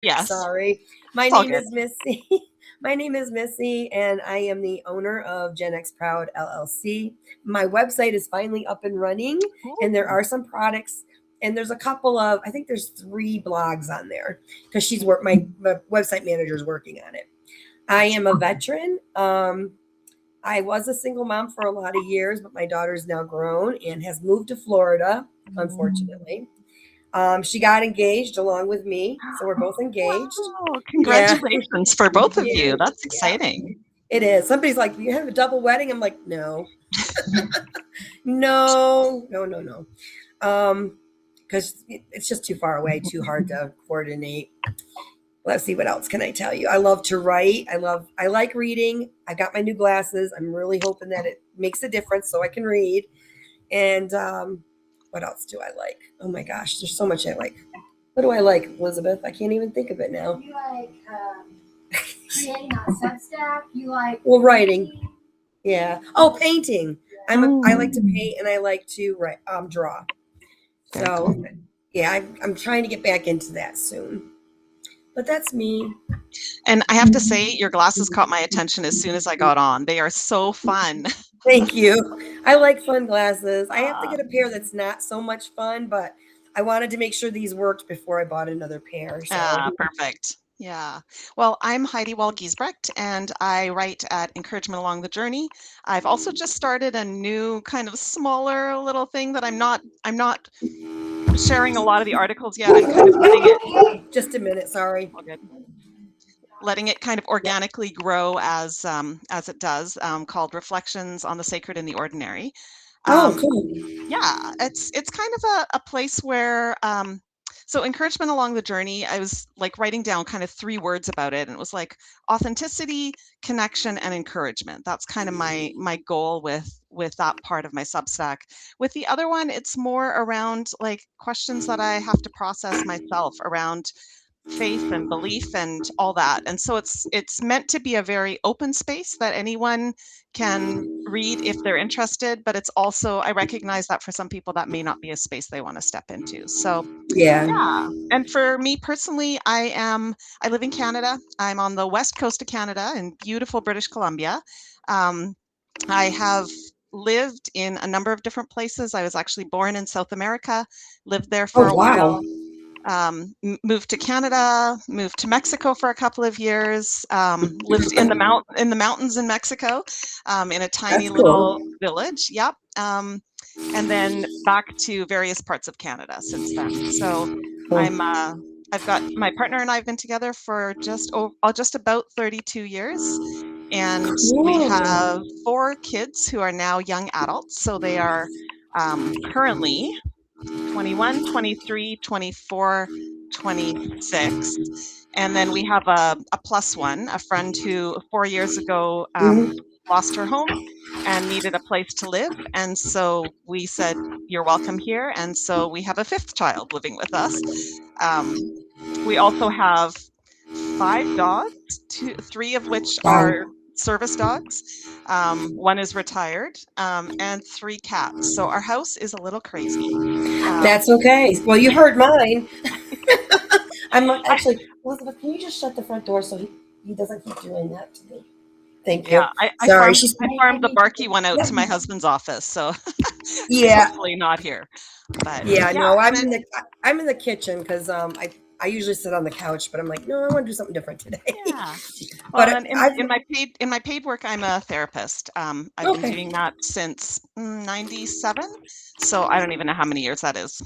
Yes, Sorry. My it's all name good. is Missy. My name is Missy, and I am the owner of GenxProud LLC. My website is finally up and running, and there Ooh, are some products, and there's a couple of, I think there's 3 blogs on there because my website manager is working on it. I am a veteran. I was a single mom for a lot of years, but my daughter's now grown and has moved to Florida, unfortunately. She got engaged along with me, so we're both engaged. wow, Yeah, congratulations for both of yeah, you. That's yeah. exciting. It is. Somebody's like, "You have a double wedding?" I'm like, "No, no, no, no, no," because it's just too far away, too hard to coordinate. Let's see, what else can I tell you? I love to write. I like reading. I got my new glasses. I'm really hoping that it makes a difference so I can read. And what else do I like? Oh my gosh, there's so much I like. What do I like, Elizabeth? I can't even think of it now. You like creating on Substack? You like Well, writing. Yeah. Oh, painting. I like to Mm, paint and I like to write, draw. very So cool. yeah, I'm trying to get back into that soon. But that's me. And I have to say, your glasses caught my attention as soon as I got on. They are so fun. Thank you. I like fun glasses. I have to Ah, get a pair that's not so much fun, but I wanted to make sure these worked before I bought another pair. So perfect. Yeah. Well, I'm Heidi Giesbrecht, and I write at Encouragement Along the Journey. I've also just started a new kind of smaller little thing that I'm not sharing a lot of the articles yet. I'm kind of just a minute, sorry. letting it kind of organically grow as it does, called Reflections on the Sacred and the Ordinary. Oh, Um, cool. yeah, it's kind of a place where so encouragement along the journey, I was like writing down kind of 3 words about it, and it was like authenticity, connection, and encouragement. That's kind of my goal with that part of my Substack. With the other one, it's more around like questions that I have to process myself around faith and belief and all that. And so it's meant to be a very open space that anyone can read if they're interested, but it's also, I recognize that for some people that may not be a space they want to step into. So Yeah. yeah. And for me personally, I live in Canada. I'm on the west coast of Canada in beautiful British Columbia. Um, I have lived in a number of different places. I was actually born in South America, lived there for Oh, a wow. while, moved to Canada, moved to Mexico for a couple of years, lived in the mountains in Mexico, in a tiny That's cool. little village. Yep. And then back to various parts of Canada since then. So Cool. I'm I've got my partner and I have been together for just about 32 years. And we Cool. have 4 kids who are now young adults. So they are currently 21, 23, 24, 26. And then we have a plus one, a friend who 4 years ago Mhm. lost her home and needed a place to live. And so we said, "You're welcome here." And so we have a 5th child living with us. Um, we also have 5 dogs, 3 of which Wow. are service dogs. One is retired, and 3 cats. So our house is a little crazy. Um, That's okay. Well, you heard mine. I'm not I, actually, Elizabeth, can you just shut the front door so he doesn't keep doing that to me? Thank yeah, you. I Sorry. farmed She's, I I farmed the need Barky one out yep. to my husband's office, so he's Yeah. hopefully not here. But Yeah. yeah, No, and it, I'm in the kitchen because I usually sit on the couch, but I'm like, no, I want to do something different today. yeah. Well, But and I've in my paid work, I'm a therapist. I've been okay. doing that since 97, so I don't even know how many years that is.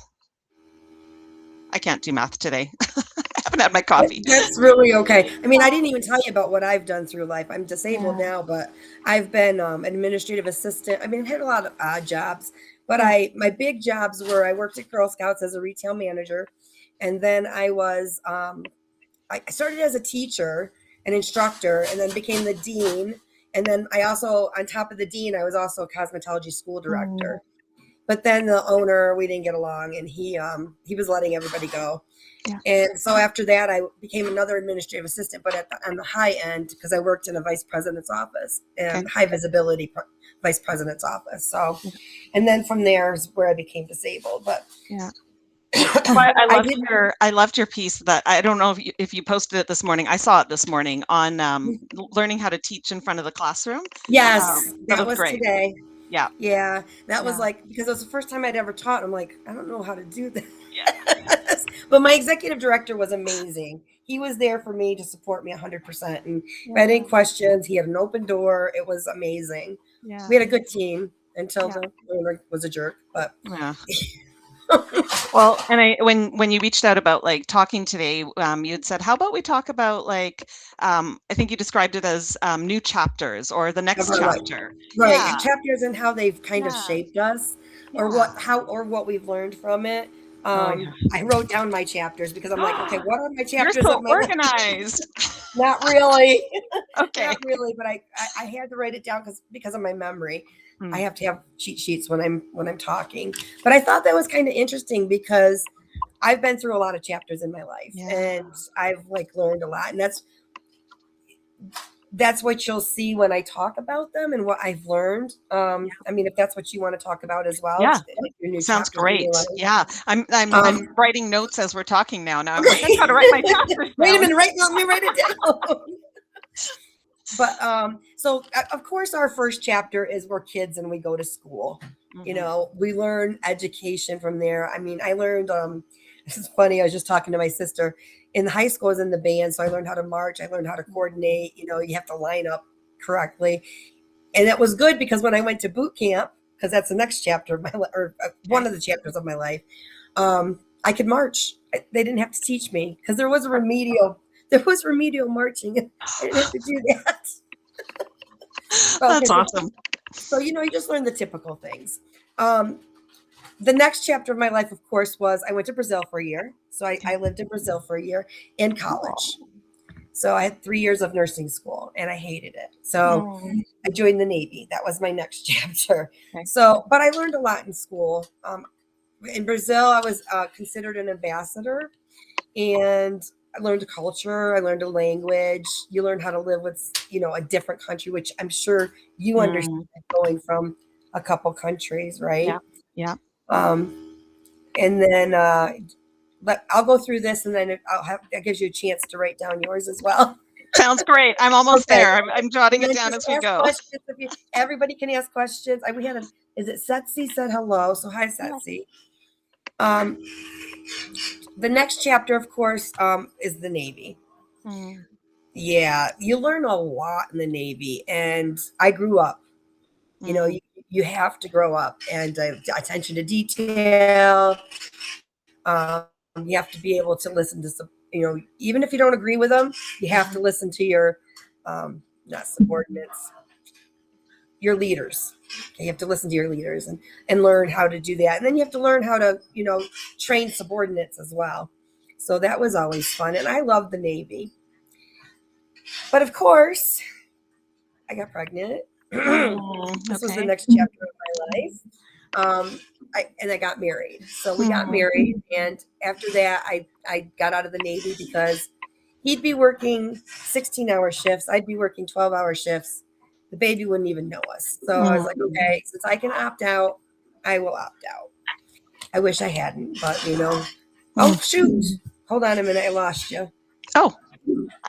I can't do math today. I haven't had my coffee. That's really okay. I mean, I well, didn't even tell you about what I've done through life. I'm disabled yeah. now, but I've been administrative assistant. I mean, I had a lot of odd jobs, but Yeah. my big jobs were I worked at Girl Scouts as a retail manager, and then I started as a teacher, an instructor, and then became the dean. And then I also, on top of the dean, I was also a cosmetology school Mm, director. But then the owner, we didn't get along, and he was letting everybody go. yeah. And so after that, I became another administrative assistant, but on the high end because I worked in a vice president's office Okay. and high visibility vice president's office. So, Yeah. and then from there is where I became disabled. But Yeah. Well, I I loved didn't. I loved your piece that I don't know if you posted it this morning. I saw it this morning on learning how to teach in front of the classroom. Yes, That that was was great. today. Yeah. Yeah, that was Yeah. like, because it was the first time I'd ever taught. I'm like, I don't know how to do Yeah. this. But my executive director was amazing. He was there for me to support me 100%. And if I had any questions, he had an open door. It was amazing. Yeah. We had a good team until Yeah. the owner was a jerk. But Yeah. Well, and when you reached out about like talking today, you had said, how about we talk about like, I think you described it as new chapters or the of next our life. chapter. Right. Yeah. Chapters and how they've kind of Yeah. shaped us, or Yeah. what we've learned from it. Oh, yeah. I wrote down my chapters because I'm like, okay, what are my You're chapters so of my life? organized. Not really. Okay. Not really, but I had to write it down because of my memory. I Hmm. have to have cheat sheets when I'm talking. But I thought that was kind of interesting because I've been through a lot of chapters in my life, Yeah. and I've like learned a lot, and that's what you'll see when I talk about them and what I've learned. I mean, if that's what you want to talk about as well, Yeah. your new Sounds chapters in great. your life. Yeah. I'm Um, writing notes as we're talking now. Now I'm like, I gotta write my chapters Wait a down. minute, let me write it down. But so of course our first chapter is we're kids and we go to school. You Mhm. know, we learn education from there. I mean, I learned this is funny, I was just talking to my sister. In high school I was in the band, so I learned how to march, I learned how to coordinate, you know, you have to line up correctly. And that was good because when I went to boot camp, because that's the next chapter of my life, or one of the chapters of my life, I could march. They didn't have to teach me because there was remedial marching. I didn't have to do that. That's awesome. So, you know, you just learn the typical things. The next chapter of my life, of course, was I went to Brazil for a year. So I lived in Brazil for a year in college. So I had 3 years of nursing school and I hated it. So I joined the Navy. That was my next chapter. Okay. So, but I learned a lot in school. In Brazil, I was considered an ambassador, and I learned a culture. I learned a language. You learn how to live with, you know, a different country, which I'm sure you understand going from a couple countries, right? Yeah. Yeah. And then I'll go through this, and then that gives you a chance to write down yours as well. Sounds great. I'm almost Okay. there. I'm jotting And it then down just as we ask go. questions. Everybody can ask questions. We had is it Setsi said hello? So hi, Setsi. The next chapter, of course, is the Navy. Yeah, you learn a lot in the Navy, and I grew up. You know, you have to grow up, and attention to detail. You have to be able to listen to some, you know, even if you don't agree with them, you have to listen to your not subordinates, your leaders. You have to listen to your leaders and learn how to do that. And then you have to learn how to, you know, train subordinates as well. So that was always fun. And I loved the Navy. But of course, I got pregnant. This was the next chapter of my life. I got married. So we got married. And after that, I got out of the Navy because he'd be working 16-hour shifts. I'd be working 12-hour shifts. The baby wouldn't even know us. So I was like, okay, since I can opt out, I will opt out. I wish I hadn't, but you know. Oh, shoot. Hold on a minute. I lost you. Oh,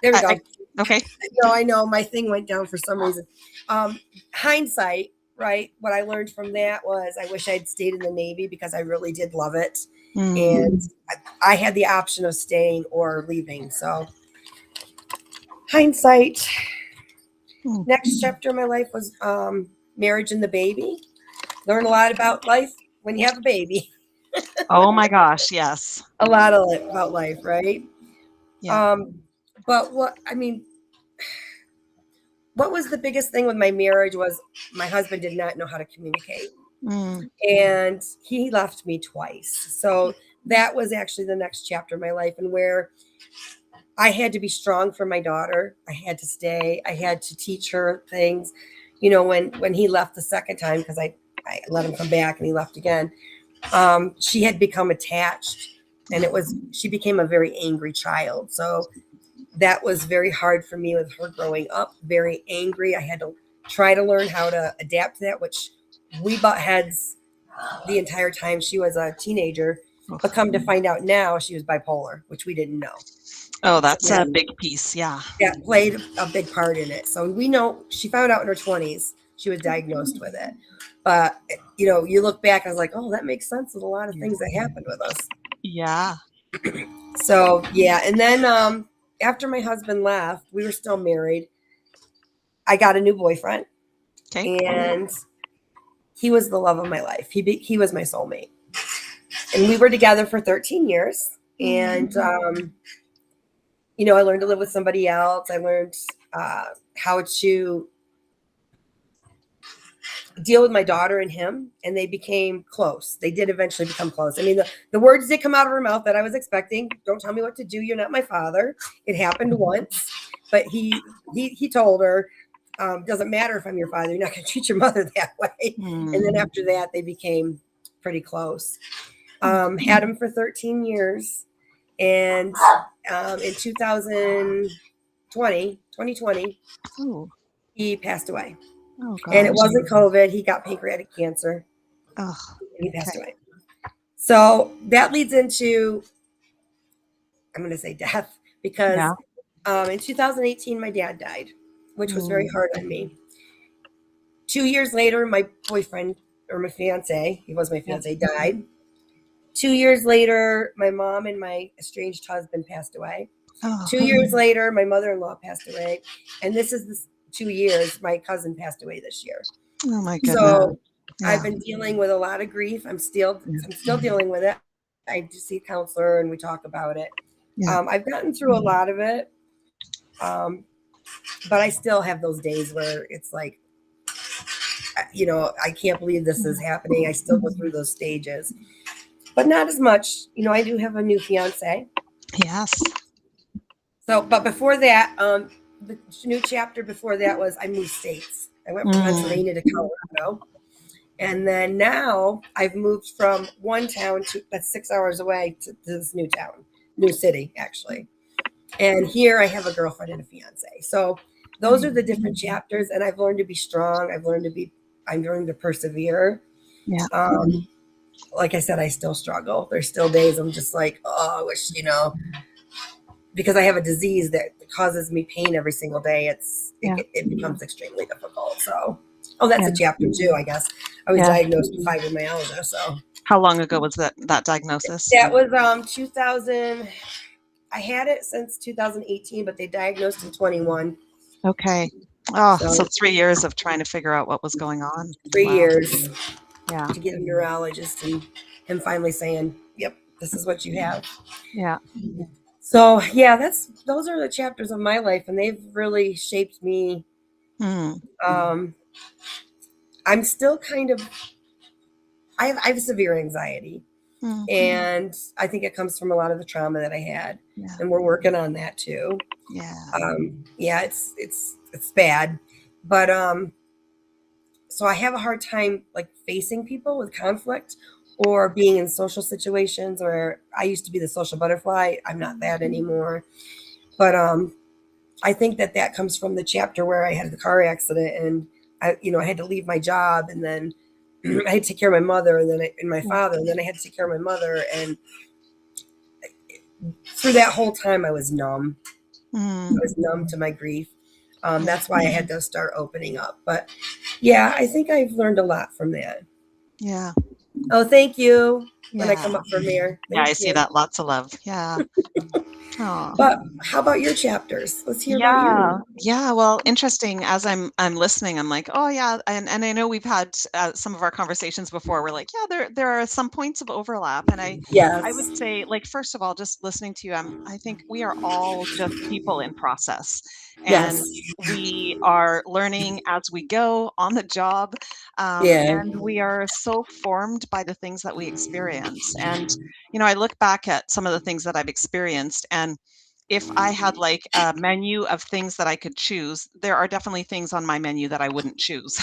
there we go. Okay. I know my thing went down for some reason. Hindsight, right? What I learned from that was I wish I'd stayed in the Navy because I really did love it. And I had the option of staying or leaving. So hindsight. Next chapter of my life was marriage and the baby. Learn a lot about life when you have a baby. Oh my gosh, yes. A lot about life, right? Yeah. But what was the biggest thing with my marriage was my husband did not know how to communicate. And he left me twice. So that was actually the next chapter of my life, and where I had to be strong for my daughter. I had to stay. I had to teach her things. You know, when he left the second time, because I let him come back and he left again, she had become attached, and she became a very angry child. So that was very hard for me with her growing up, very angry. I had to try to learn how to adapt to that, which we butt heads the entire time she was a teenager. but come to find out now she was bipolar, which we didn't know. Oh, that's Yeah. a big piece. Yeah. That played a big part in it. So we know she found out in her 20s she was diagnosed with it. But, you know, you look back, I was like, oh, that makes sense with a lot of things that happened with us. Yeah. So, yeah. And then after my husband left, we were still married. I got a new boyfriend. Okay. And he was the love of my life. He was my soulmate. And we were together for 13 years. And, you know, I learned to live with somebody else. I learned how to deal with my daughter and him, and they became close. They did eventually become close. I mean, the words did come out of her mouth that I was expecting. Don't tell me what to do. You're not my father. It happened once, but he told her, doesn't matter if I'm your father. You're not going to treat your mother that way. And then after that, they became pretty close. Had him for 13 years. And in 2020, he passed away. Oh, and it wasn't COVID. He got pancreatic cancer. Oh, and he passed away. So that leads into, I'm going to say death, because in 2018, my dad died, which was very hard on me. 2 years later, my boyfriend, or my fiance, he was my fiance, died. 2 years later, my mom and my estranged husband passed away. 2 years later, my mother-in-law passed away. And this is the 2 years, my cousin passed away this year. Oh my goodness. So I've been dealing with a lot of grief. I'm still dealing with it. I just see a counselor and we talk about it. I've gotten through a lot of it. But I still have those days where it's like, you know, I can't believe this is happening. I still go through those stages, but not as much. You know, I do have a new fiance. Yes. So, but before that, the new chapter before that was I moved states. I went from Pennsylvania to Colorado. And then now I've moved from one town that's 6 hours away to this new town, new city, actually. And here I have a girlfriend and a fiance. So those are the different chapters. And I've learned to be strong. I'm learning to persevere. Yeah. Like I said, I still struggle. There's still days I'm just like, oh, I wish, you know, because I have a disease that causes me pain every single day. It becomes extremely difficult. So, that's a chapter too, I guess. I was diagnosed with fibromyalgia. So how long ago was that diagnosis? That was 2000. I had it since 2018, but they diagnosed in 21. Okay. Oh, so 3 years of trying to figure out what was going on. 3 years. Yeah. To get a neurologist and him finally saying, yep, this is what you have. Yeah. So those are the chapters of my life, and they've really shaped me. I'm still kind of, I have severe anxiety, and I think it comes from a lot of the trauma that I had, and we're working on that too. It's bad, but so I have a hard time like facing people with conflict or being in social situations where I used to be the social butterfly. I'm not that anymore. But I think that comes from the chapter where I had the car accident and I had to leave my job, and then I had to take care of my mother and my father, and then I had to take care of my mother. And through that whole time I was numb. I was numb to my grief. That's why I had to start opening up. But I think I've learned a lot from that. Yeah. Oh, thank you. When I come up from here. I see that. Lots of love. Yeah. But how about your chapters? Let's hear about you. Yeah. Well, interesting. As I'm listening, I'm like, oh yeah. And I know we've had some of our conversations before. We're like, there are some points of overlap. And I would say, like, first of all, just listening to you, I think we are all just people in process. And we are learning as we go on the job. And we are so formed by the things that we experience. And, I look back at some of the things that I've experienced, and if I had like a menu of things that I could choose, there are definitely things on my menu that I wouldn't choose.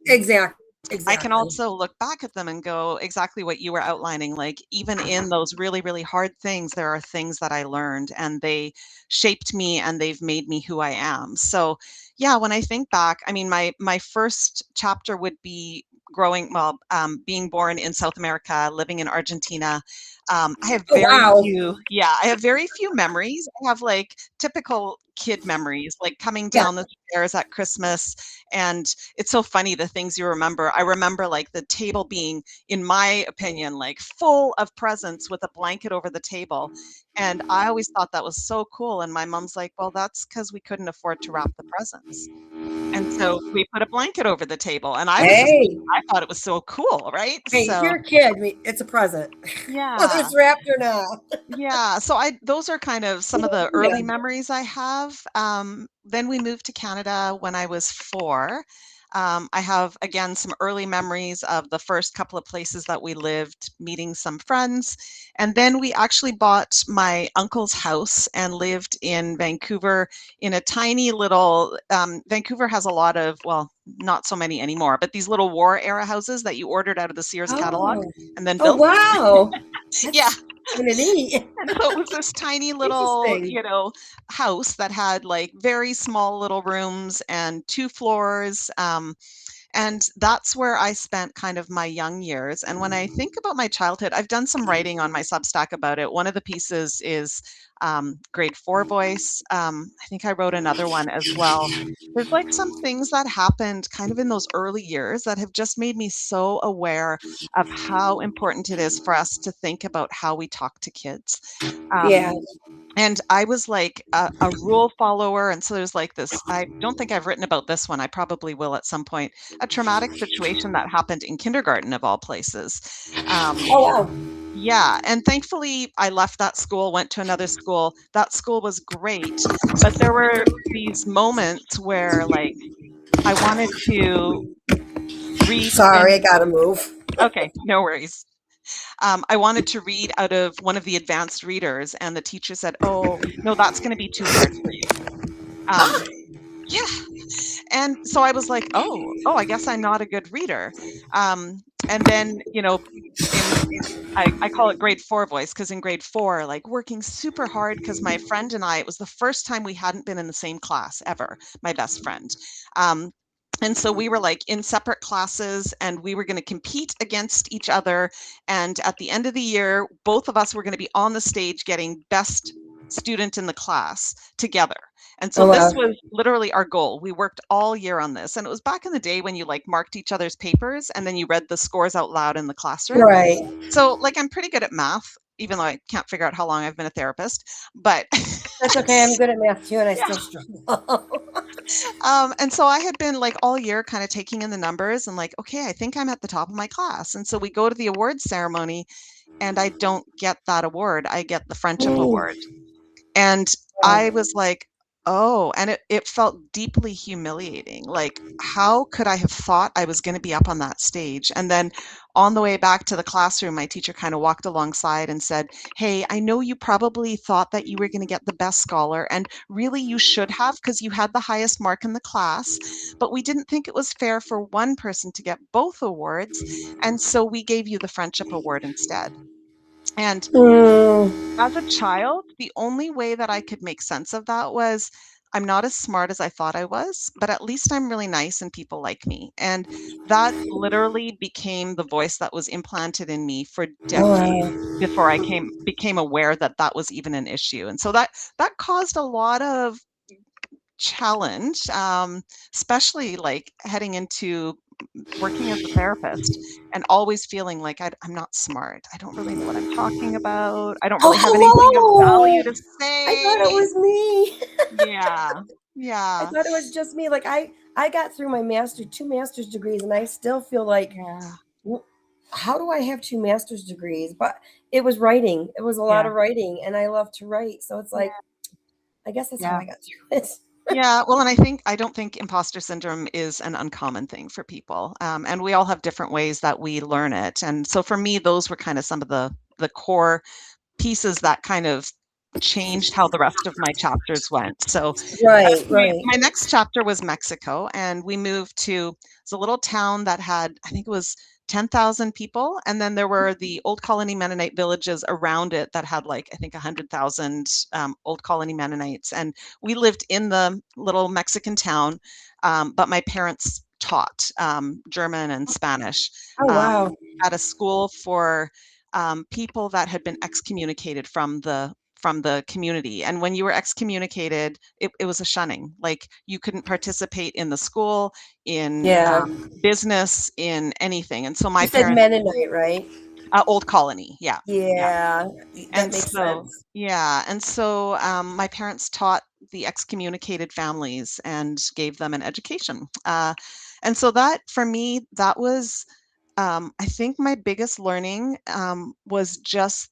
Exactly. I can also look back at them and go exactly what you were outlining. Like, even in those really, really hard things, there are things that I learned, and they shaped me, and they've made me who I am. So when I think back, I mean, my first chapter would be being born in South America, living in Argentina. I have Oh, wow. I have very few memories. I have like typical kid memories, like coming Yeah. down the stairs at Christmas. And it's so funny, the things you remember. I remember like the table being, in my opinion, like full of presents with a blanket over the table. And I always thought that was so cool. And my mom's like, well, that's because we couldn't afford to wrap the presents. And so we put a blanket over the table. And Hey, I thought it was so cool, right? hey, if So you're a kid, it's a present, whether yeah. it's wrapped or not. Yeah, so those are kind of some of the Yeah. early memories I have. Then we moved to Canada when I was 4. I have, again, some early memories of the first couple of places that we lived, meeting some friends. And then we actually bought my uncle's house and lived in Vancouver in a tiny little, Vancouver has a lot of, well, not so many anymore, but these little war era houses that you ordered out of the Sears catalog Oh, and then oh, built. wow. Yeah. That's kind of neat. And so it was this tiny little, Interesting. house that had like very small little rooms and 2 floors. And that's where I spent kind of my young years. And when I think about my childhood, I've done some writing on my Substack about it. One of the pieces is grade 4 voice. I think I wrote another one as well. There's like some things that happened kind of in those early years that have just made me so aware of how important it is for us to think about how we talk to kids. Yeah. And I was like a rule follower. And so there's like this, I don't think I've written about this one. I probably will at some point. A traumatic situation that happened in kindergarten of all places. Oh, wow. Yeah. And thankfully, I left that school, went to another school. That school was great. But there were these moments where like I wanted to read Sorry, I in. gotta move. Okay, no worries. I wanted to read out of one of the advanced readers, and the teacher said, "Oh, no, that's going to be too hard for you." Um, yeah, and so I was like, "Oh, I guess I'm not a good reader." And then, in I call it grade 4 voice because in grade 4, like working super hard because my friend and I, it was the first time we hadn't been in the same class ever, my best friend. And so we were like in separate classes and we were going to compete against each other. And at the end of the year, both of us were going to be on the stage getting best student in the class together. And so Oh, wow. this was literally our goal. We worked all year on this. And it was back in the day when you like marked each other's papers and then you read the scores out loud in the classroom. Right. So like I'm pretty good at math, even though I can't figure out how long I've been a therapist. But That's okay. I'm good at math too, and I yeah. still struggle. And so I had been like all year kind of taking in the numbers and like, okay, I think I'm at the top of my class. And so we go to the awards ceremony and I don't get that award. I get the friendship award. And I was like, oh, and it felt deeply humiliating. Like, how could I have thought I was going to be up on that stage? And then on the way back to the classroom, my teacher kind of walked alongside and said, hey, I know you probably thought that you were going to get the best scholar, and really you should have because you had the highest mark in the class, but we didn't think it was fair for one person to get both awards. And so we gave you the friendship award instead. And as a child, the only way that I could make sense of that was I'm not as smart as I thought I was, but at least I'm really nice and people like me. And that literally became the voice that was implanted in me for decades before I became aware that that was even an issue. And so that caused a lot of challenge, especially like heading into working as a therapist and always feeling like I'm not smart. I don't really know what I'm talking about. I don't really have anything of value to say. I thought it was me. Yeah. Yeah. I thought it was just me. Like I got through my two master's degrees, and I still feel like, how do I have 2 master's degrees? But it was writing. It was a lot of writing, and I love to write. So it's like, I guess that's how I got through it. Yeah, well, and I don't think imposter syndrome is an uncommon thing for people. And we all have different ways that we learn it. And so for me, those were kind of some of the core pieces that kind of changed how the rest of my chapters went. So Right. my next chapter was Mexico, and we moved to a little town that had, I think it was 10,000 people. And then there were the Old Colony Mennonite villages around it that had like, I think 100,000 Old Colony Mennonites. And we lived in the little Mexican town. But my parents taught German and Spanish Oh, wow. at a school for people that had been excommunicated from the community. And when you were excommunicated, it was a shunning. Like you couldn't participate in the school, in Yeah. business, in anything. And so You my said parents, Mennonite, right? Old Colony, yeah, yeah. Yeah, that And makes so, sense. yeah, and so my parents taught the excommunicated families and gave them an education. And so that, for me, that was, I think my biggest learning was just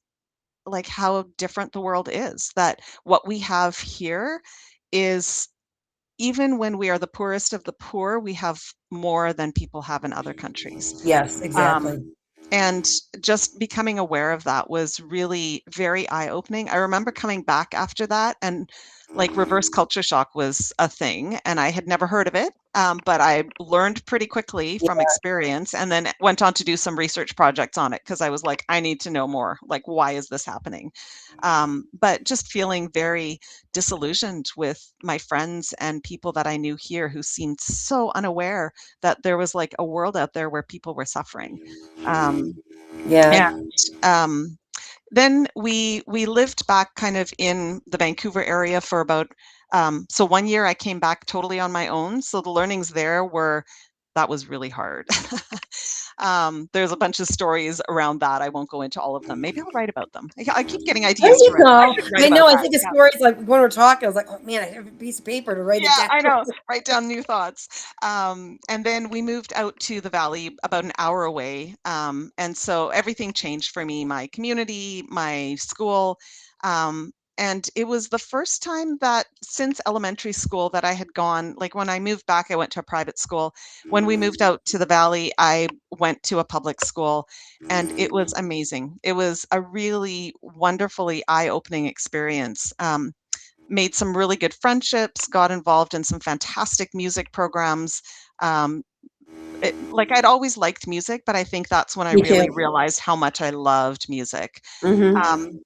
like how different the world is. That what we have here is, even when we are the poorest of the poor, we have more than people have in other countries. Yes, Um, exactly. and just becoming aware of that was really very eye-opening. I remember coming back after that, and like reverse culture shock was a thing, and I had never heard of it. But I learned pretty quickly Yeah. from experience, and then went on to do some research projects on it because I was like, I need to know more. Like, why is this happening? But just feeling very disillusioned with my friends and people that I knew here who seemed so unaware that there was like a world out there where people were suffering. Yeah. And then we lived back kind of in the Vancouver area for about so 1 year I came back totally on my own. So the learnings there were, that was really hard. There's a bunch of stories around that. I won't go into all of them. Maybe I'll write about them. I keep getting There ideas to you write. I go. should write I about know. I that. think of Yeah. stories like when we're talking. I was like, oh man, I have a piece of paper to write it Yeah, down. I know. Write down new thoughts. And then we moved out to the valley about an hour away. And so everything changed for me, my community, my school. And it was the first time that since elementary school that I had gone, like when I moved back, I went to a private school. When we moved out to the valley, I went to a public school, and it was amazing. It was a really wonderfully eye-opening experience. Made some really good friendships, got involved in some fantastic music programs. Um, like I'd always liked music, but I think that's when I Me really too. realized how much I loved music. Mm-hmm. Um,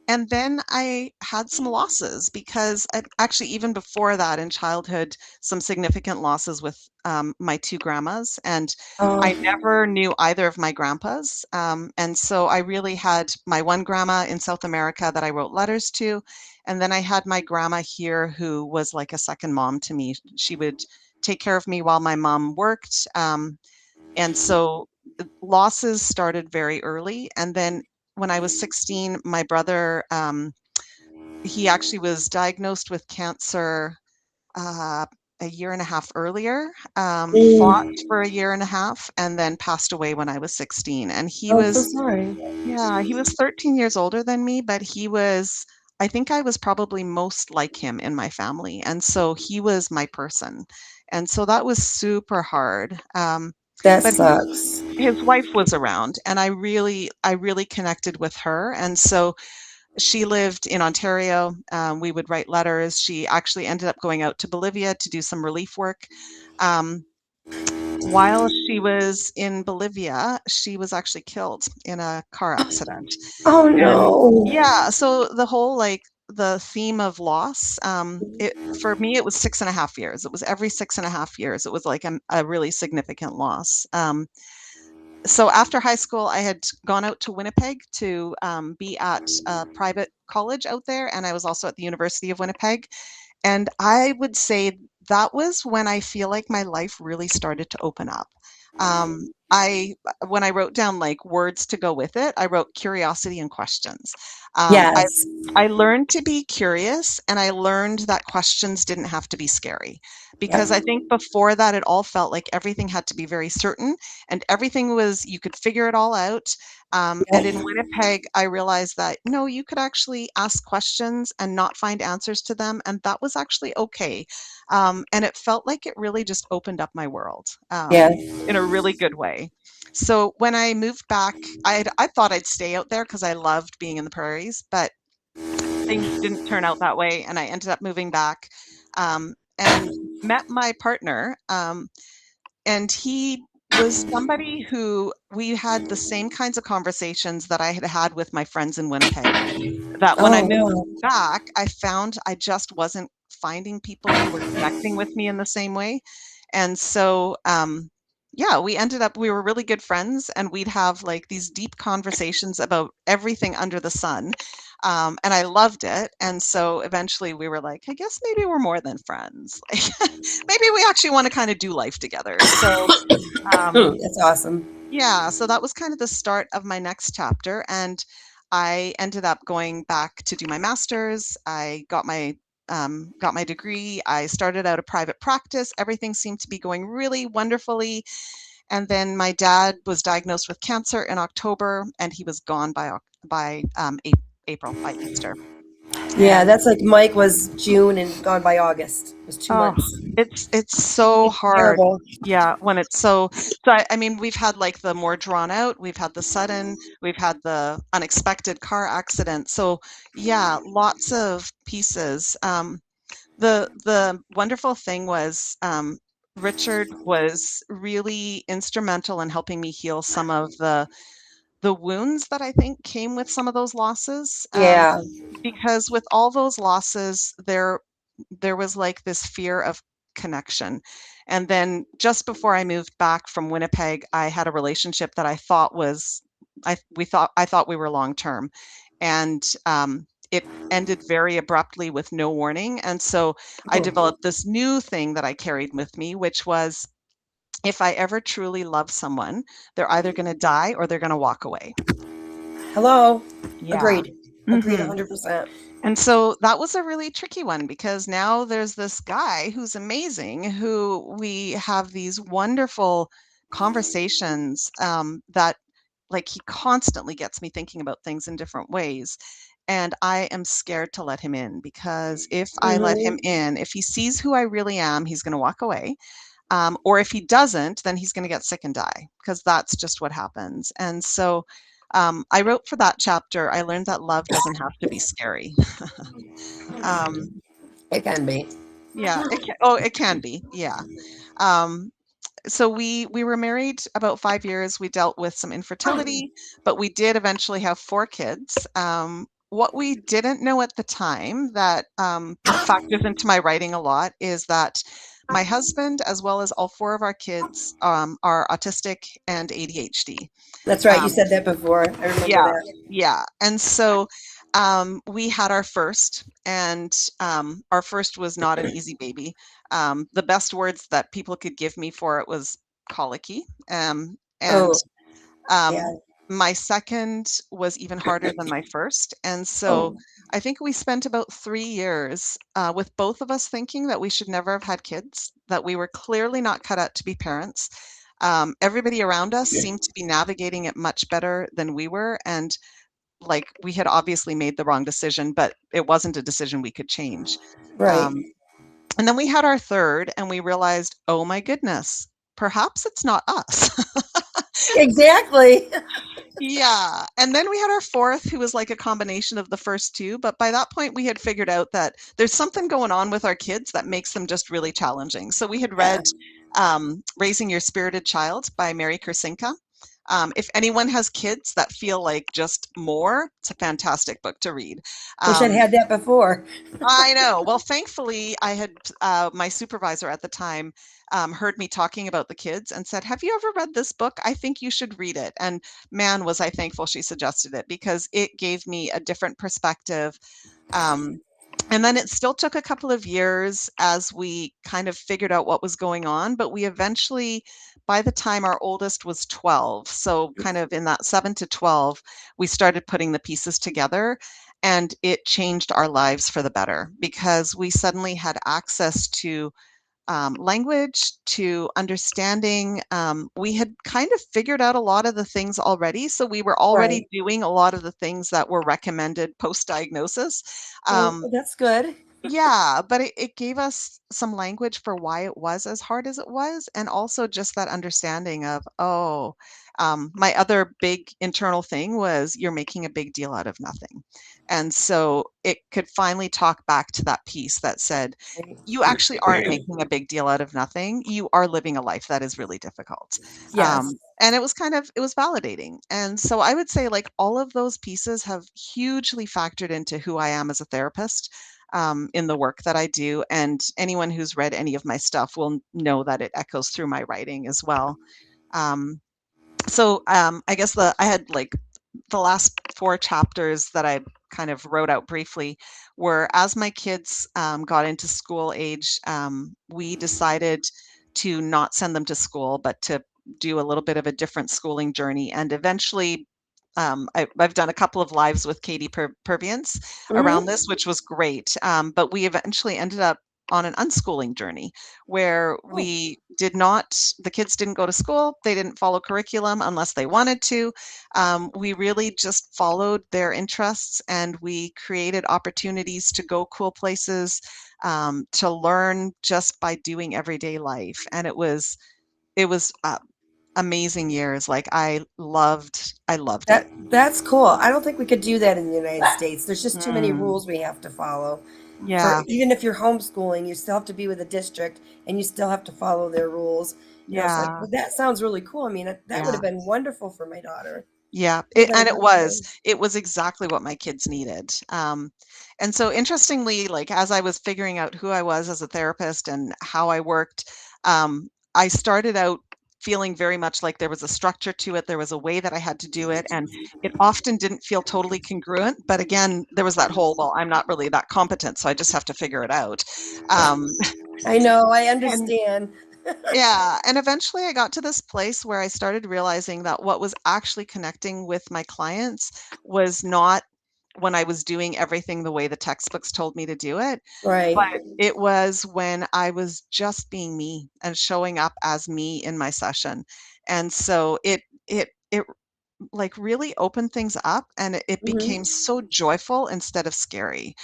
and then I had some losses because actually, even before that in childhood, some significant losses with my two grandmas. And I Oh, never knew either of my grandpas. And so I really had my one grandma in South America that I wrote letters to. And then I had my grandma here who was like a second mom to me. She would take care of me while my mom worked. And so losses started very early. And then when I was 16, my brother, he actually was diagnosed with cancer uh, a year and a half earlier, fought mm. for a year and a half, and then passed away when I was 16. And he Oh, I'm so was, sorry. yeah, he was 13 years older than me, but he was, I think I was probably most like him in my family. And so he was my person. And so that was super hard. That But sucks. his wife was around, and I really connected with her. And so she lived in Ontario. We would write letters. She actually ended up going out to Bolivia to do some relief work. Um, while she was in Bolivia, she was actually killed in a car accident. Oh And no. yeah, so the whole like the theme of loss, for me, it was 6.5 years. It was every 6.5 years. It was like a really significant loss. So after high school, I had gone out to Winnipeg to be at a private college out there, and I was also at the University of Winnipeg. And I would say that was when I feel like my life really started to open up. I When I wrote down like words to go with it, I wrote curiosity and questions. Um, I Yes. I learned to be curious, and I learned that questions didn't have to be scary, because I Yep. think before that it all felt like everything had to be very certain, and everything was you could figure it all out. And in Yep. Winnipeg, I realized that no, you could actually ask questions and not find answers to them, and that was actually okay. And it felt like it really just opened up my world Yeah. in a really good way. So when I moved back, I thought I'd stay out there because I loved being in the prairies, but things didn't turn out that way, and I ended up moving back and met my partner. And he was somebody who we had the same kinds of conversations that I had had with my friends in Winnipeg. That when I Oh moved wow. back, I found I just wasn't finding people who were connecting with me in the same way. And so, yeah, we were really good friends, and we'd have like these deep conversations about everything under the sun. And I loved it. And so eventually we were like, I guess maybe we're more than friends. Maybe we actually want to kind of do life together. So, That's awesome. yeah, so that was kind of the start of my next chapter. And I ended up going back to do my master's. I got my degree. I started out a private practice. Everything seemed to be going really wonderfully. And then my dad was diagnosed with cancer in October, and he was gone by April, by Easter. Yeah, And that's like Mike was June and gone by August. It was 2 months. it's so It's hard. terrible. Yeah, when it's so I mean, we've had like the more drawn out, we've had the sudden, we've had the unexpected car accident. So yeah, lots of pieces. The wonderful thing was Richard was really instrumental in helping me heal some of the wounds that I think came with some of those losses. Yeah. Because with all those losses, there was like this fear of connection. And then just before I moved back from Winnipeg, I had a relationship that I thought was I thought we were long term. And it ended very abruptly with no warning. And so I developed this new thing that I carried with me, which was if I ever truly love someone, they're either going to die or they're going to walk away. Hello. Yeah. Agreed. Agreed Mhm. 100%. And so that was a really tricky one because now there's this guy who's amazing, who we have these wonderful conversations that like he constantly gets me thinking about things in different ways. And I am scared to let him in because if I let him Hmm. in, if he sees who I really am, he's going to walk away. Or if he doesn't, then he's going to get sick and die because that's just what happens. And so I wrote for that chapter, I learned that love doesn't have to be scary. um, It can be. yeah, it can be. Yeah. Um, so we were married about 5 years. We dealt with some infertility, but we did eventually have 4 kids. What we didn't know at the time that factors into my writing a lot is that my husband, as well as all 4 of our kids, are autistic and ADHD. That's right. You Um, said that before. I remember yeah, that. yeah. And so we had our first, and our first was not an easy baby. The best words that people could give me for it was colicky. And Oh, yeah. my second was even harder than my first. And so Oh, I think we spent about 3 years with both of us thinking that we should never have had kids, that we were clearly not cut out to be parents. Everybody around us seemed to be navigating it much better than we were. And like we had obviously made the wrong decision, but it wasn't a decision we could change. right. Um, and then we had our third, and we realized, oh my goodness, perhaps it's not us. Exactly. Yeah. And then we had our fourth, who was like a combination of the first two. But by that point, we had figured out that there's something going on with our kids that makes them just really challenging. So we had Yeah. read Raising Your Spirited Child by Mary Kersinka. If anyone has kids that feel like just more, it's a fantastic book to read. Wish I'd Um, had that before. I know. Well, thankfully, I had my supervisor at the time heard me talking about the kids and said, "Have you ever read this book? I think you should read it." And man, was I thankful she suggested it because it gave me a different perspective. Um, and then it still took a couple of years as we kind of figured out what was going on, but we eventually, by the time our oldest was 12, so kind of in that 7 to 12, we started putting the pieces together, and it changed our lives for the better because we suddenly had access to language, to understanding. We had kind of figured out a lot of the things already. So we were Right. already doing a lot of the things that were recommended post diagnosis. Well, Um, that's good. yeah, but it gave us some language for why it was as hard as it was, and also just that understanding of, oh, my other big internal thing was you're making a big deal out of nothing. And so it could finally talk back to that piece that said, you actually aren't making a big deal out of nothing. You are living a life that is really difficult. Yes. And it was validating. And so I would say like all of those pieces have hugely factored into who I am as a therapist. in the work that I do. And anyone who's read any of my stuff will know that it echoes through my writing as well. I guess I had like the last 4 chapters that I kind of wrote out briefly were as my kids got into school age, we decided to not send them to school, but to do a little bit of a different schooling journey. And eventually, I've done a couple of lives with Katie Purviance around Hmm. this, which was great. But we eventually ended up on an unschooling journey where Oh, the kids didn't go to school, they didn't follow curriculum unless they wanted to. We really just followed their interests and we created opportunities to go cool places, to learn just by doing everyday life. And it was amazing years. Like I loved it. that's cool. I don't think we could do that in the United States. There's just too many Mm, rules we have to follow. For yeah, even if you're homeschooling, you still have to be with a district and you still have to follow their rules. So like, yeah, well, that sounds really cool. I mean, that would yeah. have been wonderful for my daughter. Yeah, Would have and been it wonderful. was. It was exactly what my kids needed. And so interestingly, like as I was figuring out who I was as a therapist and how I worked, I started out feeling very much like there was a structure to it. There was a way that I had to do it, and it often didn't feel totally congruent. But again, there was that whole, well, I'm not really that competent, so I just have to figure it out. Um, I know, I and understand. yeah, and eventually I got to this place where I started realizing that what was actually connecting with my clients was not when I was doing everything the way the textbooks told me to do it, Right. but it was when I was just being me and showing up as me in my session. And so it like really opened things up and it became Hmm. so joyful instead of scary.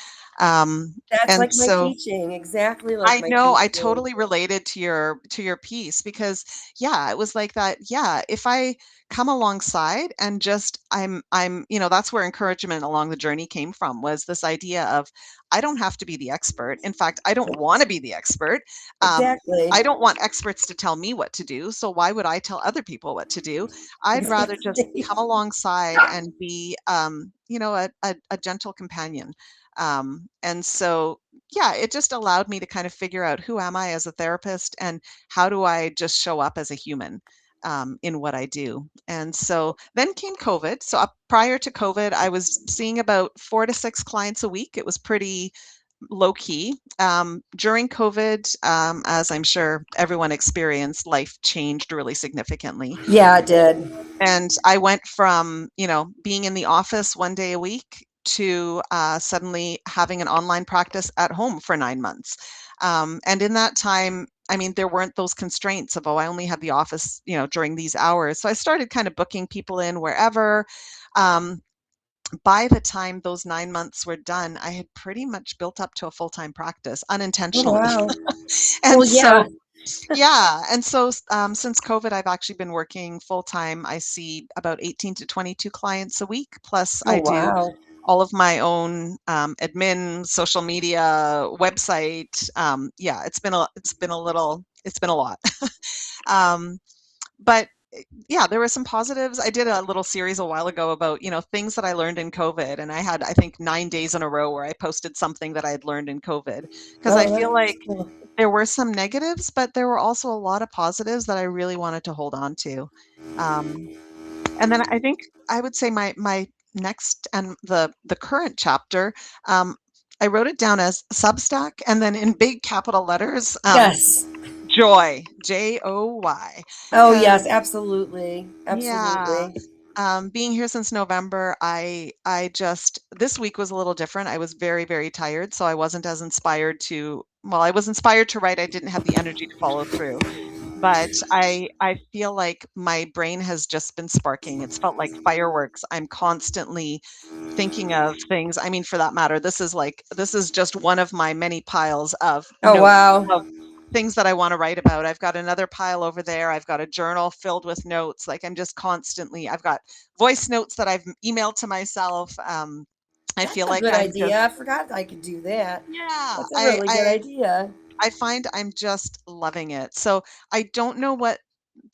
Um, That's and like my so teaching, exactly like I my know, I teaching. totally related to your piece because yeah, it was like that, yeah, if I come alongside and just that's where encouragement along the journey came from was this idea of I don't have to be the expert. In fact, I don't want to be the expert. Exactly. I don't want experts to tell me what to do, so why would I tell other people what to do? I'd rather just Exactly. come alongside and be a gentle companion. And so yeah, it just allowed me to kind of figure out who am I as a therapist and how do I just show up as a human in what I do. And so then came COVID. So prior to COVID, I was seeing about 4 to 6 clients a week. It was pretty low key. During COVID, as I'm sure everyone experienced, life changed really significantly. Yeah, it did. And I went from, being in the office 1 day a week to suddenly having an online practice at home for 9 months. And in that time, I mean, there weren't those constraints of, oh, I only have the office, during these hours. So I started kind of booking people in wherever. Um, by the time those 9 months were done, I had pretty much built up to a full-time practice Oh, unintentionally. wow. And Well, yeah. so yeah, and so since COVID, I've actually been working full time. I see about 18 to 22 clients a week. Plus, Oh, I do wow. all of my own admin, social media, website. Yeah, it's been a lot. um, but yeah, there were some positives. I did a little series a while ago about, things that I learned in COVID, and I had, I think, 9 days in a row where I posted something that I had learned in COVID because I Oh, feel that's like cool. there were some negatives, but there were also a lot of positives that I really wanted to hold on to. Um, and then I think I would say my next and the current chapter, I wrote it down as Substack, and then in big capital letters, Yes. Joy, Joy, Oh, because yes, absolutely. yeah. Absolutely. Being here since November, I just this week was a little different. I was very, very tired, so I wasn't as inspired to well, I was inspired to write. I didn't have the energy to follow through. But I feel like my brain has just been sparking. It's felt like fireworks. I'm constantly thinking of things. I mean, for that matter, this is just one of my many piles of Oh, notes wow. of things that I want to write about. I've got another pile over there. I've got a journal filled with notes. Like I'm just constantly, I've got voice notes that I've emailed to myself. I That's feel a like good I'm just, idea. I forgot I could do that. yeah, That's a really good idea. I find I'm just loving it. So I don't know what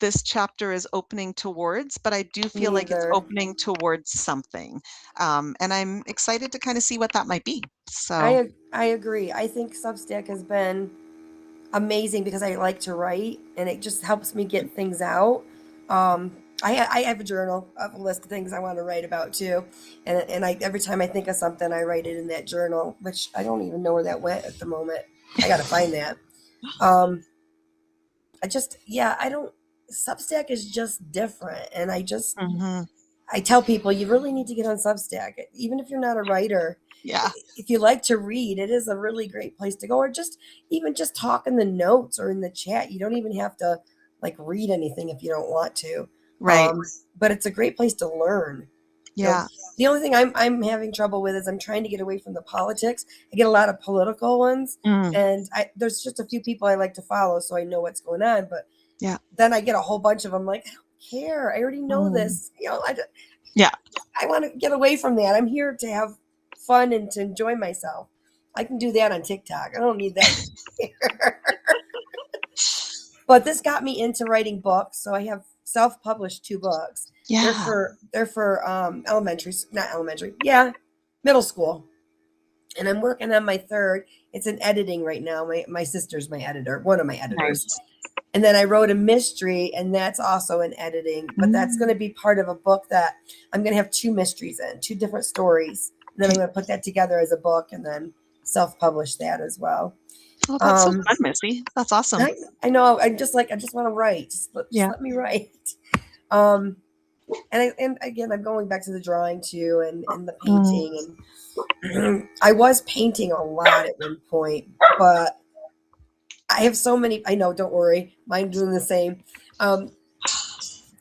this chapter is opening towards, but I do feel like it's Neither. opening towards something. And I'm excited to kind of see what that might be. So, I agree. I think Substack has been amazing because I like to write and it just helps me get things out. I have a journal of a list of things I want to write about too, and I every time I think of something, I write it in that journal, which I don't even know where that went at the moment. I got to find that. I don't. Substack is just different, and mhm, I tell people you really need to get on Substack, even if you're not a writer. yeah, If you like to read, it is a really great place to go, or just talk in the notes or in the chat. You don't even have to like read anything if you don't want to. right. But it's a great place to learn. You know, Yeah. the only thing I'm having trouble with is I'm trying to get away from the politics. I get a lot of political ones, Mm, and there's just a few people I like to follow, so I know what's going on. But yeah. then I get a whole bunch of them. Like, I don't care. I already know Mm, this. You know, yeah. I want to get away from that. I'm here to have fun and to enjoy myself. I can do that on TikTok. I don't need that here. But this got me into writing books. So I have self-published 2 books. Yeah. They're for elementary, not elementary. Yeah, middle school. And I'm working on my third. It's in editing right now. My sister's my editor, one of my editors. Nice. And then I wrote a mystery, and that's also in editing. But that's going to be part of a book that I'm going to have 2 mysteries in, 2 different stories. And then I'm Okay. going to put that together as a book and then self-publish that as well. Oh, that's so Um, fun, Missy. That's awesome. I know. I just want to write. Just Yeah. let me write. Um, and again, I'm going back to the drawing too, and the Mm, painting. And I was painting a lot at one point, but I have so many. I know. Don't worry. Mine doing the same. Um,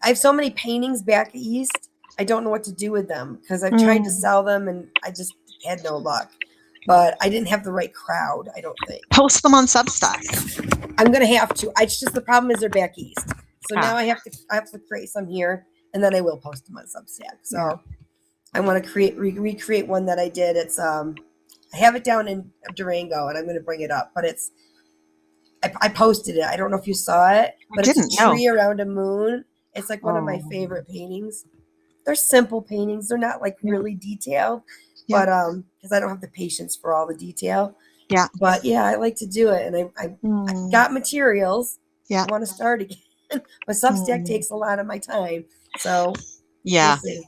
I have so many paintings back east. I don't know what to do with them because I've tried to mm. sell them and I just had no luck. But I didn't have the right crowd, I don't think. Post them on Substack. I'm gonna have to. It's just the problem is they're back east. So Ah, now I have to create some here, and then I will post them on Substack. So yeah. I want to recreate one that I did. It's I have it down in Durango, and I'm going to bring it up. But I posted it. I don't know if you saw it, I but it's didn't a know. tree around a moon. It's like one of my Oh, favorite paintings. They're simple paintings. They're not like yeah. really detailed, Yeah. but because I don't have the patience for all the detail. Yeah. But yeah, I like to do it, and I Mm, got materials. yeah. I want to start again, but Substack Mm, takes a lot of my time, so we'll yeah. see.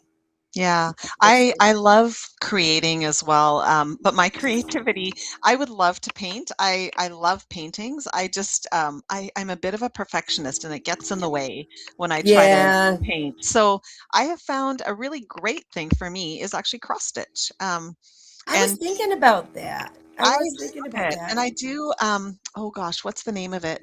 Yeah, We'll see. I love creating as well. But my creativity, I would love to paint. I love paintings. I just I'm a bit of a perfectionist, and it gets in the way when I try to Yeah, paint. So I have found a really great thing for me is actually cross stitch. I was And thinking about that. I I was thinking love about it, that. and I do. Oh gosh, what's the name of it?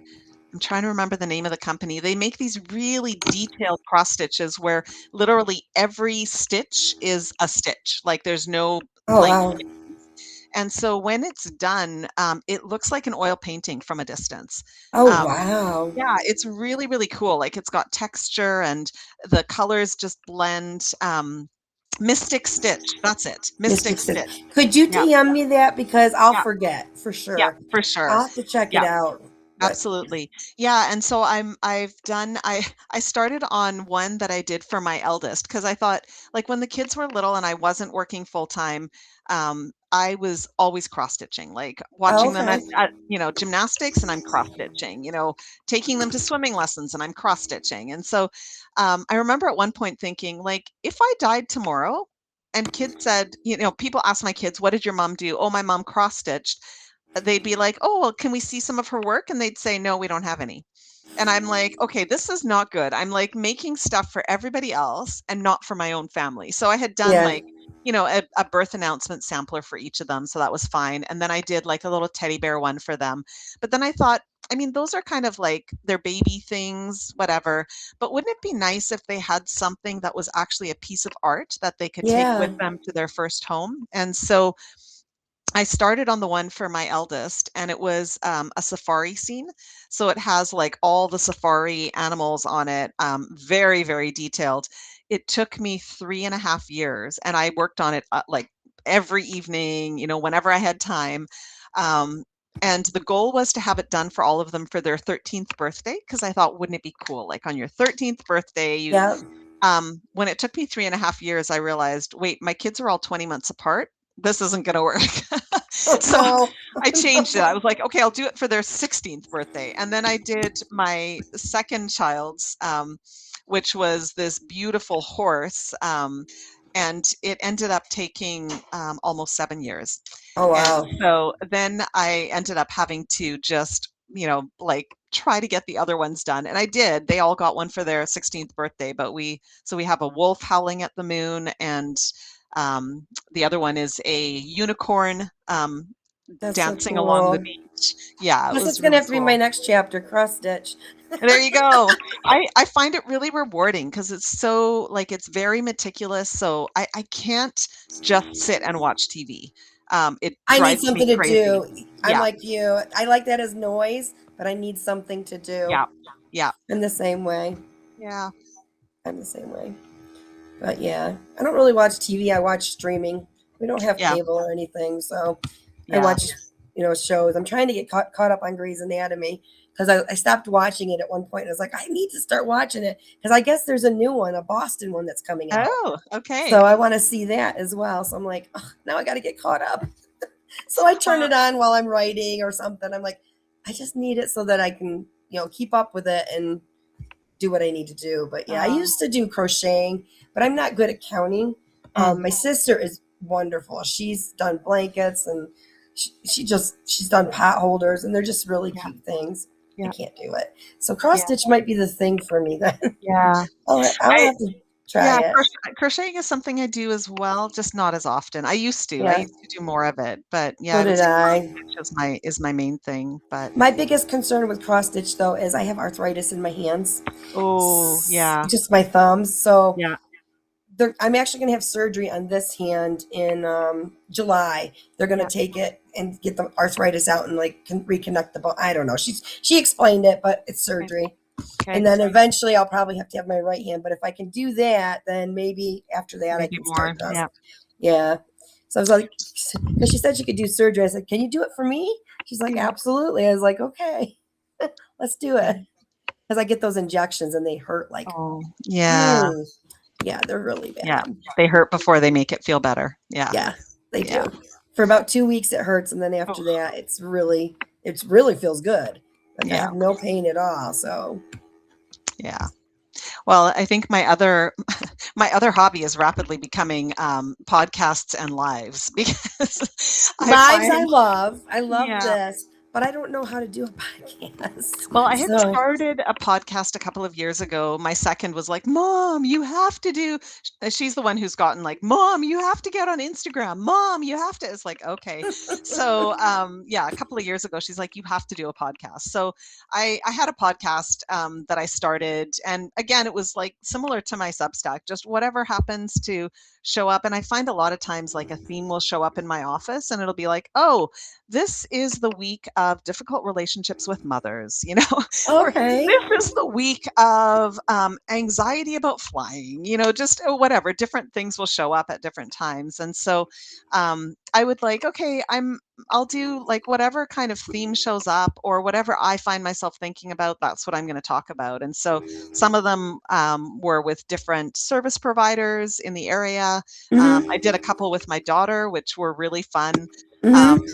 I'm trying to remember the name of the company. They make these really detailed cross stitches where literally every stitch is a stitch. Like there's no Oh blank wow. space. And so when it's done, it looks like an oil painting from a distance. Oh Um, wow. yeah, it's really, really cool. Like it's got texture and the colors just blend. Mystic Stitch. That's it. Mystic Mystic Stitch. Stitch. Could you Yeah, DM me that because I'll yeah, forget for yeah, sure. for sure. I'll have to check Yeah. it out. But Absolutely. Yeah, and so I've done I started on one that I did for my eldest because I thought like when the kids were little and I wasn't working full time, I was always cross stitching, like oh, watching them okay. at gymnastics and I'm cross stitching, taking them to swimming lessons and I'm cross stitching. And so I remember at one point thinking like if I died tomorrow and kids said, people ask my kids, what did your mom do? Oh, my mom cross stitched, they'd be like, "Oh, well, can we see some of her work?" And they'd say, "No, we don't have any." And I'm like, "Okay, this is not good." I'm like making stuff for everybody else and not for my own family. So I had done Yeah. like, a birth announcement sampler for each of them. So that was fine. And then I did like a little teddy bear one for them. But then I thought, I mean, those are kind of like their baby things, whatever. But wouldn't it be nice if they had something that was actually a piece of art that they could take with Yeah. them to their first home? And so I started on the one for my eldest, and it was a safari scene. So it has like all the safari animals on it, very, very detailed. It took me 3.5 years, and I worked on it like every evening, whenever I had time. Um, And the goal was to have it done for all of them for their 13th birthday, because I thought, wouldn't it be cool? Like on your 13th birthday, Yeah. when it took me 3.5 years, I realized, wait, my kids are all 20 months apart. This isn't going to work. Oh, So no. I changed it. I was like, okay, I'll do it for their 16th birthday. And then I did my second child's, which was this beautiful horse. And it ended up taking almost 7 years. Oh, And wow. so then I ended up having to just, like try to get the other ones done. And I did. They all got one for their 16th birthday, but we have a wolf howling at the moon, and the other one is a unicorn That's so dancing along the cool. beach. Yeah, it This is was going to really have to be my cool. next chapter, cross stitch. There you go. I find it really rewarding because it's so like it's very meticulous. So I can't just sit and watch TV. It I need drives me something to crazy. do. I'm Yeah, like you. I like that as noise, but I need something to do. yeah, yeah, I'm the same way. yeah, I'm the same way. But yeah, I don't really watch TV. I watch streaming. We don't have yeah, cable or anything, so I yeah. watch, shows. I'm trying to get caught up on Grey's Anatomy because I stopped watching it at one point. And I was like, I need to start watching it because I guess there's a new one, a Boston one that's coming out. Oh, okay. So I want to see that as well. So I'm like, oh, now I got to get caught up. So I turn it on while I'm writing or something. I'm like, I just need it so that I can, keep up with it and do what I need to do. But yeah, I Uh, used to do crocheting, but I'm not good at counting. mm, My sister is wonderful. She's done blankets and she's done pot holders, and they're just really yeah, cute things. I yeah, can't do it. So cross yeah, stitch might be the thing for me then. yeah. I'll I have to try Yeah, it. crocheting is something I do as well, just not as often. I used to. I Yeah, used to do more of it, but yeah, so I would did say cross I. stitch is my main thing. But My biggest concern with cross stitch though is I have arthritis in my hands, oh yeah, just my thumbs. So yeah, I'm actually going to have surgery on this hand in July. They're going to yeah. take it and get the arthritis out and like reconnect the bone. I don't know. She explained it, but it's Okay, surgery. okay. And then eventually I'll probably have to have my right hand. But if I can do that, then maybe after that I Maybe can more. start cross. Yeah. Yeah. So I was like, because she said she could do surgery. I said, can you do it for me? She's like, Yeah. absolutely. I was like, okay, let's do it. Because I get those injections and they hurt like, Oh, yeah, yeah, they're really yeah. bad. They hurt before they make it feel better. Yeah, Yeah, they yeah. do. For about 2 weeks it hurts, and then Oh, after that it really feels good. Like I yeah, have no pain at all. So yeah. Well, I think my other my other hobby is rapidly becoming podcasts and lives because I lives find I love yeah. this, but I don't know how to do a podcast. Well, I had So started a podcast a couple of years ago. My second was like, "Mom, you have to do." She's the one who's gotten like, "Mom, you have to get on Instagram. Mom, you have to." It's like, okay. So, yeah, a couple of years ago, she's like, "You have to do a podcast." So, I had a podcast that I started, and again, it was like similar to my Substack, just whatever happens to show up. And I find a lot of times like a theme will show up in my office, and it'll be like, "Oh, this is the week of difficult relationships with mothers," or okay. this is the week of anxiety about flying, just whatever. Different things will show up at different times. And so I would like, okay, I'll do like whatever kind of theme shows up or whatever I find myself thinking about, that's what I'm going to talk about. And so some of them were with different service providers in the area. I Mm-hmm. did a couple with my daughter, which were really fun. Um, Mm-hmm.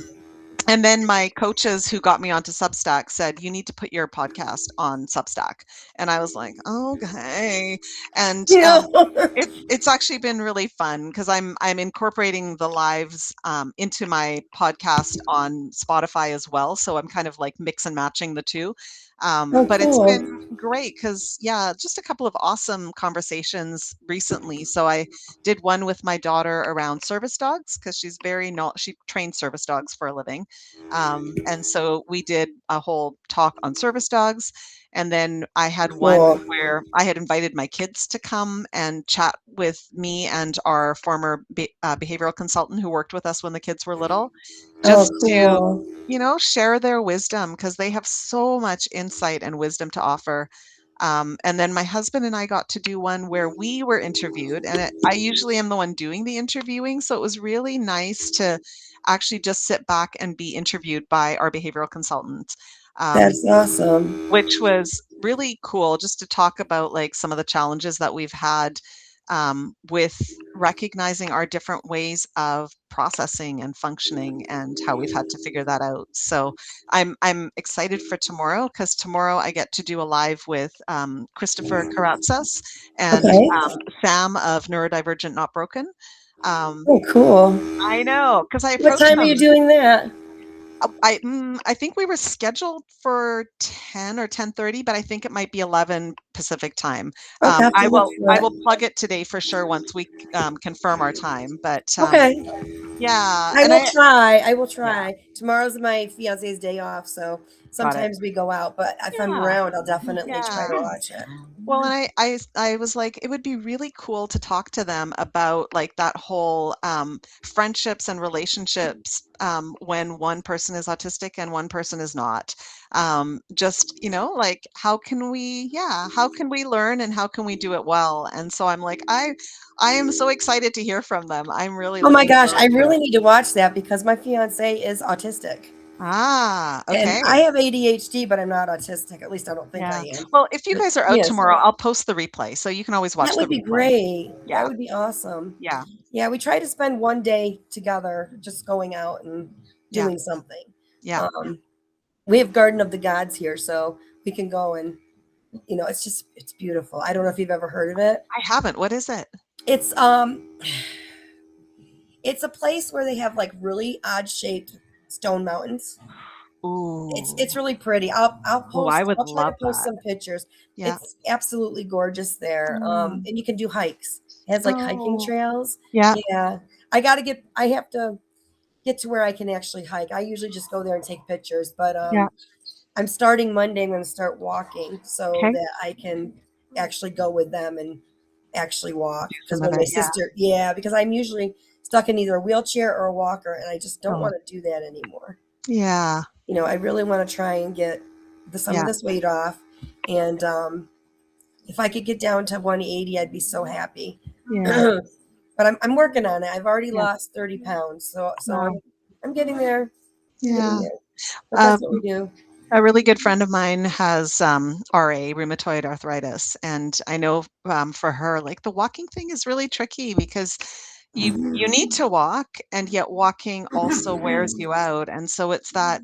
and then my coaches who got me onto Substack said, you need to put your podcast on Substack. And I was like, okay. And Yeah. it's actually been really fun because I'm incorporating the lives into my podcast on Spotify as well. So I'm kind of like mix and matching the two. Oh, But it's cool. been great because yeah, just a couple of awesome conversations recently. So I did one with my daughter around service dogs because she's she trains service dogs for a living. And so we did a whole talk on service dogs. And then I had one Cool. where I had invited my kids to come and chat with me and our former behavioral consultant who worked with us when the kids were little, Oh, just to, cool. share their wisdom because they have so much insight and wisdom to offer. And then my husband and I got to do one where we were interviewed, and I usually am the one doing the interviewing. So it was really nice to actually just sit back and be interviewed by our behavioral consultant. Um, That's awesome. which was really cool just to talk about like some of the challenges that we've had with recognizing our different ways of processing and functioning and how we've had to figure that out. So I'm excited for tomorrow because tomorrow I get to do a live with Christopher Karatsas and Okay. Sam of Neurodivergent Not Broken. Oh, cool. I know because I What approached time are them. you doing that? I think we were scheduled for 10 or 10:30, but I think it might be 11 Pacific time. I'll have to look for I it. will plug it today for sure once we confirm our time. But Okay. yeah, I and will try. I will yeah, try. Tomorrow's my fiance's day off, so got it. sometimes we go out, but if I'm Yeah, around, I'll definitely try yeah. to watch it. Well, and I was like, it would be really cool to talk to them about like that whole friendships and relationships when one person is autistic and one person is not. Just, like how can we learn and how can we do it well? And so I'm like, I am so excited to hear from them. I'm really Oh my looking gosh, I forward to really it. need to watch that because my fiance is autistic. Ah, And okay. I have ADHD, but I'm not autistic. At least I don't think I Yeah. am. Well, if you But guys are he out is. tomorrow, I'll post the replay so you can always That watch the would be replay. great. That Yeah. would be awesome. Yeah. Yeah, we try to spend one day together, just going out and Yeah. doing something. Yeah. We have Garden of the Gods here, so we can go and it's beautiful. I don't know if you've ever heard of it. I haven't. What is it? It's it's a place where they have like really odd shaped stone mountains. It's Ooh. really pretty. Oh, I would I'll try to love post that. some pictures. Yeah. It's absolutely gorgeous there. Oh. And you can do hikes. It has like hiking Oh. trails. Yeah. Yeah. I have to get to where I can actually hike. I usually just go there and take pictures, but Yeah. I'm starting Monday. I'm going to start walking so Okay. that I can actually go with them and actually walk. Do Because some of when my it. Yeah. sister, yeah, because I'm usually stuck in either a wheelchair or a walker, and I just don't Oh. want to do that anymore. Yeah. I really want to try and get some of Yeah. this weight off. And if I could get down to 180, I'd be so happy. Yeah. But I'm working on it. I've already Yeah. lost 30 pounds, so Wow. I'm getting there. I'm getting Yeah. there. But Um, that's what we do. a really good friend of mine has RA, rheumatoid arthritis, and I know for her, like the walking thing is really tricky because you need to walk, and yet walking also wears you out, and so it's that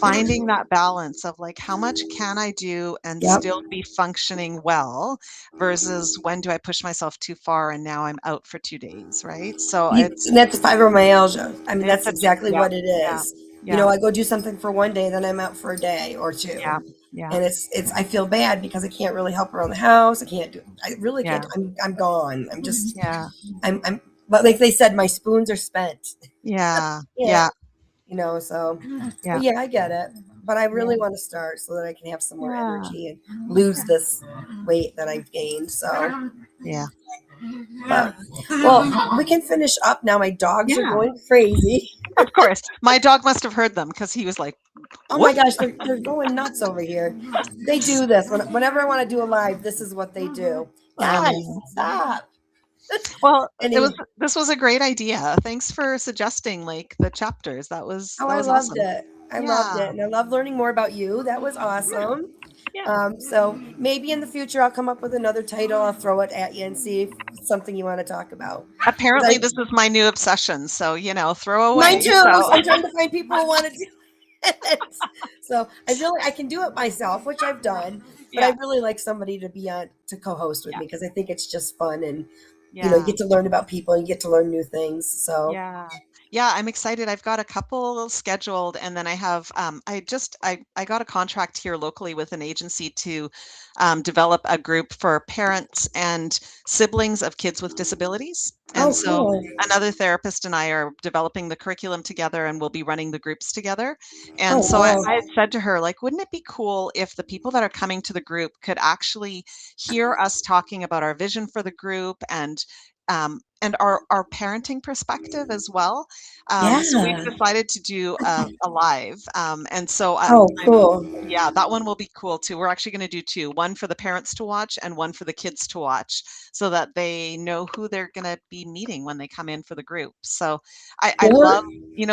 finding that balance of like how much can I do and Yep. still be functioning well versus when do I push myself too far and now I'm out for 2 days, right? So And that's fibromyalgia. I mean, it's that's a exactly yeah, what it yeah, is. yeah, I go do something for one day, then I'm out for a day or two. yeah, yeah, And I feel bad because I can't really help around the house. I really yeah, can't. I'm gone. yeah, But like they said, my spoons are spent. yeah, Yeah. yeah, So, yeah, but yeah, I get it. But I yeah, really want to start so that I can have some more yeah, energy and lose this weight that I've gained. So, yeah, but, well, we can finish up now. My dogs are yeah. going crazy. Of course, my dog must have heard them because he was like, Oh my "Woof." gosh, they're going nuts over here. They do this whenever I want to do a live. This is what they do. I Guys, know. stop. Well, Anyway, this was a great idea. Thanks for suggesting like the chapters. oh, That I was loved awesome. it. I loved Yeah, it, and I love learning more about you. That was yeah, awesome. yeah. So maybe in the future I'll come up with another title. I'll throw it at you and see if it's something you want to talk about. 'Cause Apparently, this is my new obsession. So throw Mine away. too. So So I'm trying to find people who want to do it. So I can do it myself, which I've done. But yeah, I'd really like somebody to be on to co-host with yeah, me because I think it's just fun and you yeah. get to learn about people and you get to learn new things. So Yeah. Yeah, I'm excited. I've got a couple scheduled, and then I have I got a contract here locally with an agency to develop a group for parents and siblings of kids with disabilities. And oh, so cool. another therapist and I are developing the curriculum together and we'll be running the groups together. Oh, And so wow. I had said to her, like, wouldn't it be cool if the people that are coming to the group could actually hear us talking about our vision for the group and our parenting perspective as well. So we've Yeah. decided to do a live, and so Oh, cool. yeah, that one will be cool too. We're actually going to do two, one for the parents to watch and one for the kids to watch, so that they know who they're going to be meeting when they come in for the group. So I Or love,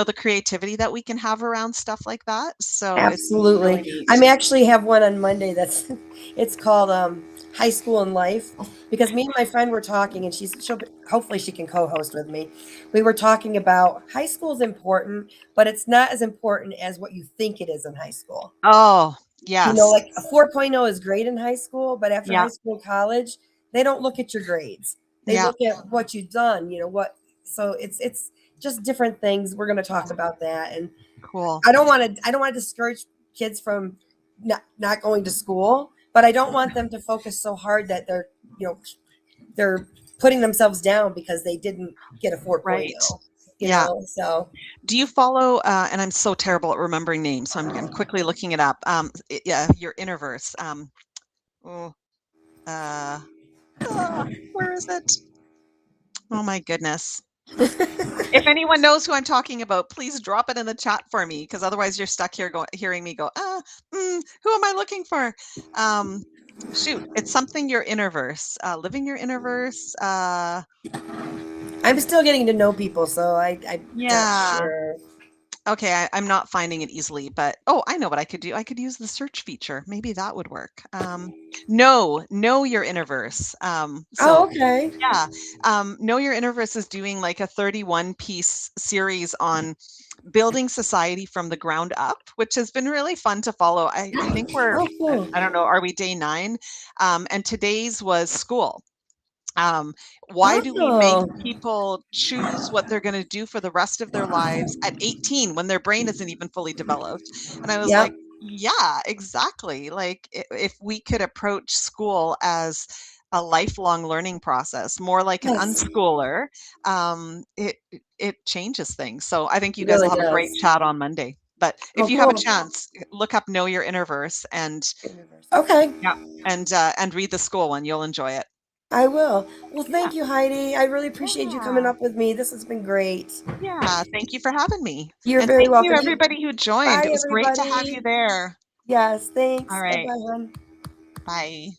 the creativity that we can have around stuff like that. So it's really absolutely. neat. I'm actually have one on Monday that's it's called High School and Life, because me and my friend were talking, and hopefully she can co-host with me. We were talking about high school is important, but it's not as important as what you think it is in high school. Oh, yes. Like a 4.0 is great in high school, but after Yeah. high school, college, they don't look at your grades. They Yeah. look at what you've done, what so it's just different things. We're going to talk about that, and Cool. I don't want to discourage kids from not going to school, but I don't want them to focus so hard that they're putting themselves down because they didn't get a 4.0. Right. Yeah. So Do you follow, and I'm so terrible at remembering names, so I'm quickly looking it up. Yeah, your Interverse. Oh, uh, where is it? Oh my goodness. If anyone knows who I'm talking about, please drop it in the chat for me, because otherwise you're stuck here hearing me go, who am I looking for? Shoot, it's something your Interverse, living your Interverse. I'm still getting to know people, so I'm not Yeah. sure. Okay, I'm not finding it easily, but oh, I know what I could do. I could use the search feature. Maybe that would work. Know your Interverse. Oh, So okay. yeah, Know Your Interverse is doing like a 31-piece series on building society from the ground up, which has been really fun to follow. I think Oh, cool. I don't know, are we day 9? And today's was school. Why do we make Oh, people choose what they're going to do for the rest of their lives at 18 when their brain isn't even fully developed? And I was yep. like, yeah, exactly. Like if we could approach school as a lifelong learning process, more like an Yes, unschooler, it changes things. So I think you it guys really will have a great does. chat on Monday. But if Oh, you have a cool. chance, look up Know Your Interverse Okay, yeah, and read the school one. You'll enjoy it. I will. Well, Yeah. thank you, Heidi. I really appreciate you coming Yeah. up with me. This has been great. Yeah, thank you for having me. You're And very thank you welcome. everybody who joined. Bye, It was great to have you everybody. there. Yes, All thanks. Bye right. bye, hon. Bye.